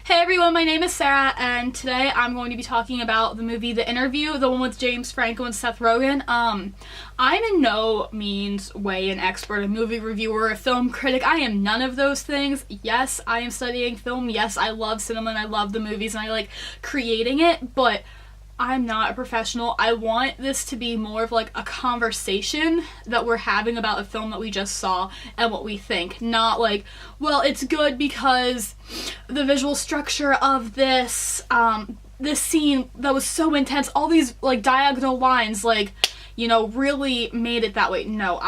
Hey everyone, my name is Sarah, and today I'm going to be talking about the movie The Interview, the one with James Franco and Seth Rogen. I'm in no means way an expert, a movie reviewer, a film critic. I am none of those things. Yes, I am studying film. Yes, I love cinema and I love the movies and I like creating it, but I'm not a professional. I want this to be more of like a conversation that we're having about a film that we just saw and what we think. Not like, well, it's good because the visual structure of this scene that was so intense, all these like diagonal lines, like, you know, really made it that way. No.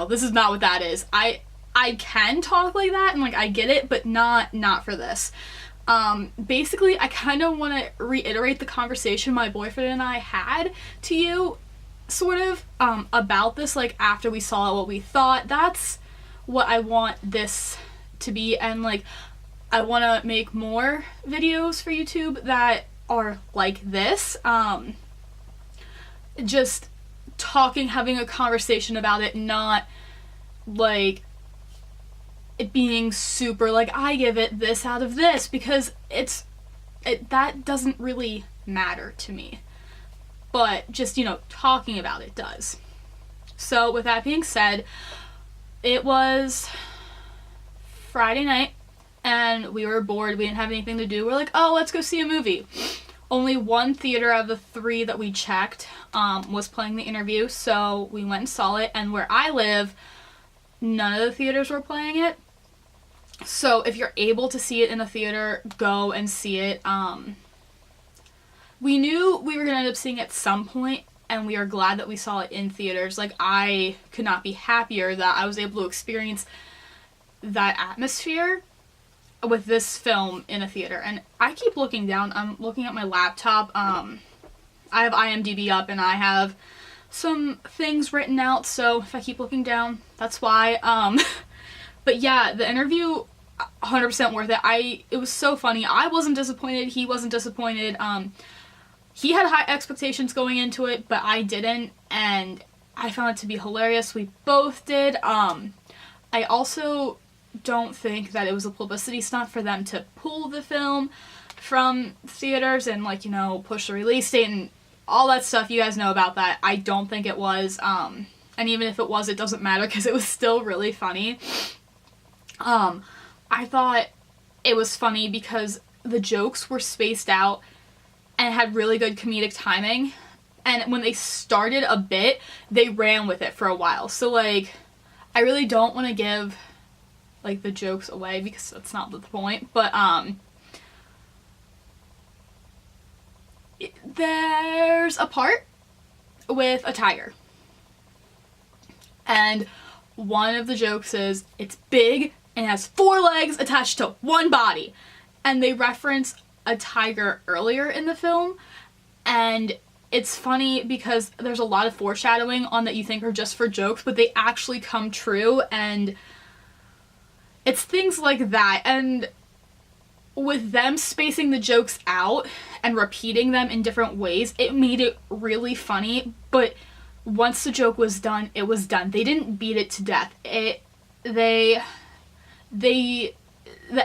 This is not what that is. I can talk like that and like I get it, but not for this. Basically, I kind of want to reiterate the conversation my boyfriend and I had to you, sort of, about this, like, after we saw what we thought. That's what I want this to be, and, like, I want to make more videos for YouTube that are like this, just talking, having a conversation about it, not, like, it being super like I give it this out of this, because that doesn't really matter to me, but just, you know, talking about it does. So with that being said, it was Friday night and we were bored, we didn't have anything to do. We're like, oh, let's go see a movie. Only one theater out of the 3 that we checked was playing The Interview, so we went and saw it, and where I live, none of the theaters were playing it. So if you're able to see it in a theater, go and see it. We knew we were going to end up seeing it at some point, and we are glad that we saw it in theaters. Like, I could not be happier that I was able to experience that atmosphere with this film in a theater. And I keep looking down. I'm looking at my laptop. I have IMDb up, and I have some things written out, so if I keep looking down, that's why. But yeah, The Interview, 100% worth it. It was so funny. I wasn't disappointed. He wasn't disappointed. He had high expectations going into it, but I didn't, and I found it to be hilarious. We both did. I also don't think that it was a publicity stunt for them to pull the film from theaters and, like, you know, push the release date and all that stuff. You guys know about that. I don't think it was. And even if it was, it doesn't matter because it was still really funny. I thought it was funny because the jokes were spaced out and had really good comedic timing, and when they started a bit, they ran with it for a while. So, like, I really don't want to give, like, the jokes away because that's not the point, but, there's a part with a tiger, and one of the jokes is, it's big and has 4 legs attached to one body. And they reference a tiger earlier in the film, and it's funny because there's a lot of foreshadowing on that you think are just for jokes, but they actually come true, and it's things like that. And with them spacing the jokes out and repeating them in different ways, it made it really funny, but once the joke was done, it was done. They didn't beat it to death. The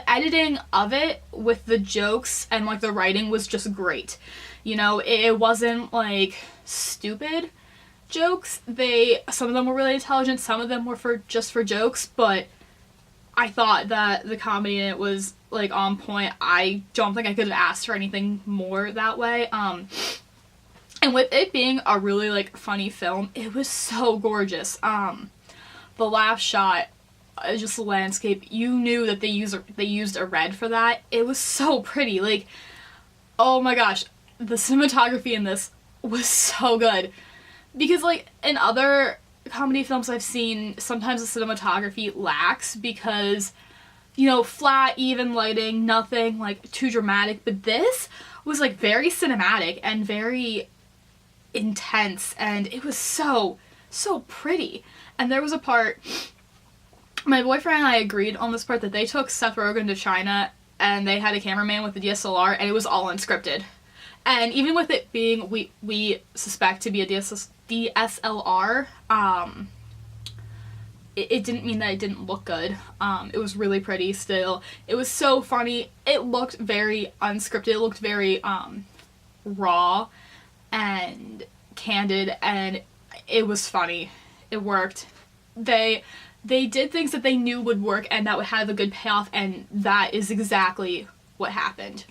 editing of it with the jokes and, like, the writing was just great. You know, it wasn't, like, stupid jokes. Some of them were really intelligent, some of them were just for jokes, but I thought that the comedy in it was, like, on point. I don't think I could have asked for anything more that way. And with it being a really, like, funny film, it was so gorgeous. The last shot, just the landscape, you knew that they used a red for that. It was so pretty. Like, oh my gosh, the cinematography in this was so good. Because, like, in other comedy films I've seen, sometimes the cinematography lacks because, you know, flat, even lighting, nothing, like, too dramatic. But this was, like, very cinematic and very intense, and it was so pretty. And there was a part, my boyfriend and I agreed on this part, that they took Seth Rogen to China and they had a cameraman with a DSLR, and it was all unscripted. And even with it being, we suspect to be a DSLR, it didn't mean that it didn't look good. It was really pretty still. It was so funny. It looked very unscripted. It looked very raw and candid, and it was funny. It worked. They did things that they knew would work and that would have a good payoff, and that is exactly what happened.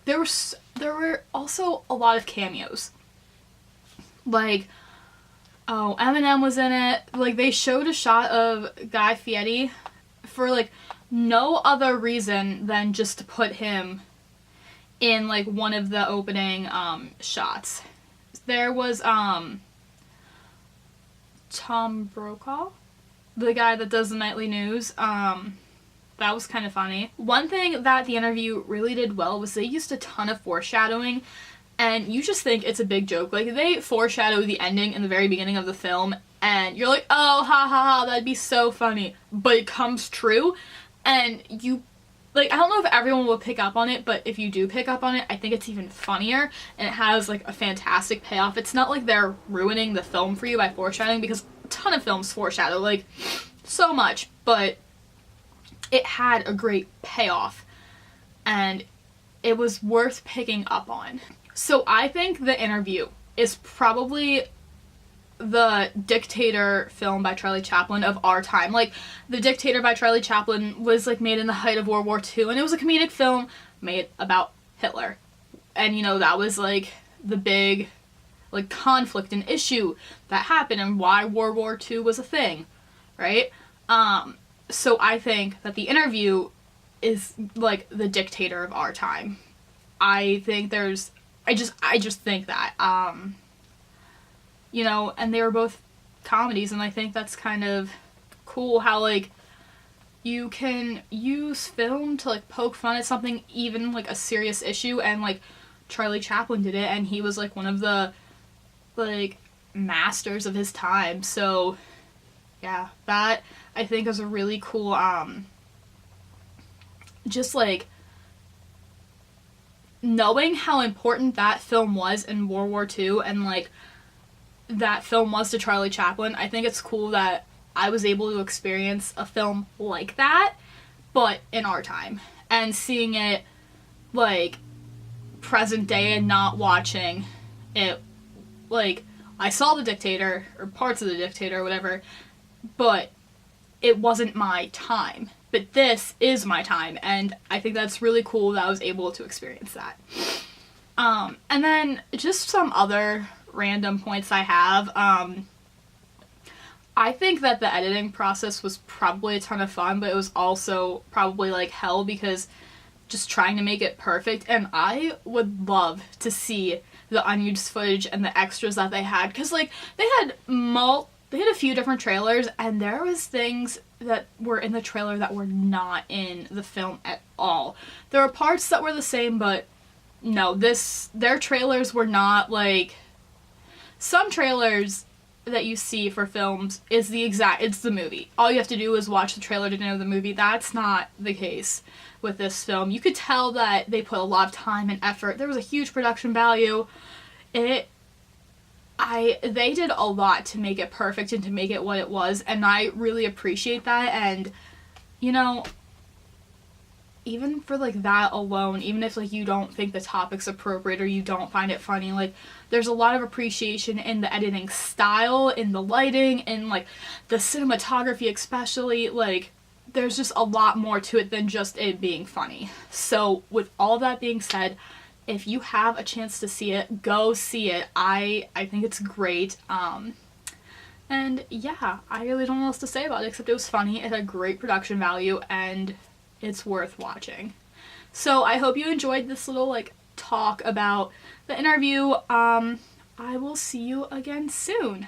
There were also a lot of cameos. Like, oh, Eminem was in it. Like, they showed a shot of Guy Fieri for, like, no other reason than just to put him in, like, one of the opening shots. There was Tom Brokaw, the guy that does the nightly news. That was kind of funny. One thing that the interview really did well was they used a ton of foreshadowing, and you just think it's a big joke. Like, they foreshadow the ending in the very beginning of the film, and you're like, oh, ha ha ha, that'd be so funny. But it comes true, and you, like, I don't know if everyone will pick up on it, but if you do pick up on it, I think it's even funnier, and it has, like, a fantastic payoff. It's not like they're ruining the film for you by foreshadowing, because a ton of films foreshadow, like, so much, but it had a great payoff, and it was worth picking up on. So I think The Interview is probably the Dictator film by Charlie Chaplin of our time. Like, The Dictator by Charlie Chaplin was, like, made in the height of World War II, and it was a comedic film made about Hitler. And, you know, that was, like, the big, like, conflict and issue that happened and why World War II was a thing, right? So I think that The Interview is, like, the Dictator of our time. I think there's, I just think that, you know, and they were both comedies, and I think that's kind of cool how, like, you can use film to, like, poke fun at something, even, like, a serious issue, and, like, Charlie Chaplin did it, and he was, like, one of the, like, masters of his time. So yeah, that I think is a really cool, just, like, knowing how important that film was in World War II, and, like, that film was to Charlie Chaplin. I think it's cool that I was able to experience a film like that, but in our time, and seeing it, like, present day and not watching it, like, I saw The Dictator, or parts of The Dictator, or whatever, but it wasn't my time. But this is my time, and I think that's really cool that I was able to experience that. And then just some other random points I have. I think that the editing process was probably a ton of fun, but it was also probably, like, hell, because just trying to make it perfect, and I would love to see the unused footage and the extras that they had, because, like, they had a few different trailers, and there was things that were in the trailer that were not in the film at all. There were parts that were the same, but no, their trailers were not, like, some trailers that you see for films it's the movie. All you have to do is watch the trailer to know the movie. That's not the case with this film. You could tell that they put a lot of time and effort. There was a huge production value. They did a lot to make it perfect and to make it what it was, and I really appreciate that. And, you know, even for, like, that alone, even if, like, you don't think the topic's appropriate or you don't find it funny, like, there's a lot of appreciation in the editing style, in the lighting, in, like, the cinematography especially. Like, there's just a lot more to it than just it being funny. So with all that being said, if you have a chance to see it, go see it. I think it's great. And yeah, I really don't know what else to say about it except it was funny, it had great production value, and it's worth watching. So I hope you enjoyed this little, like, talk about The Interview. I will see you again soon.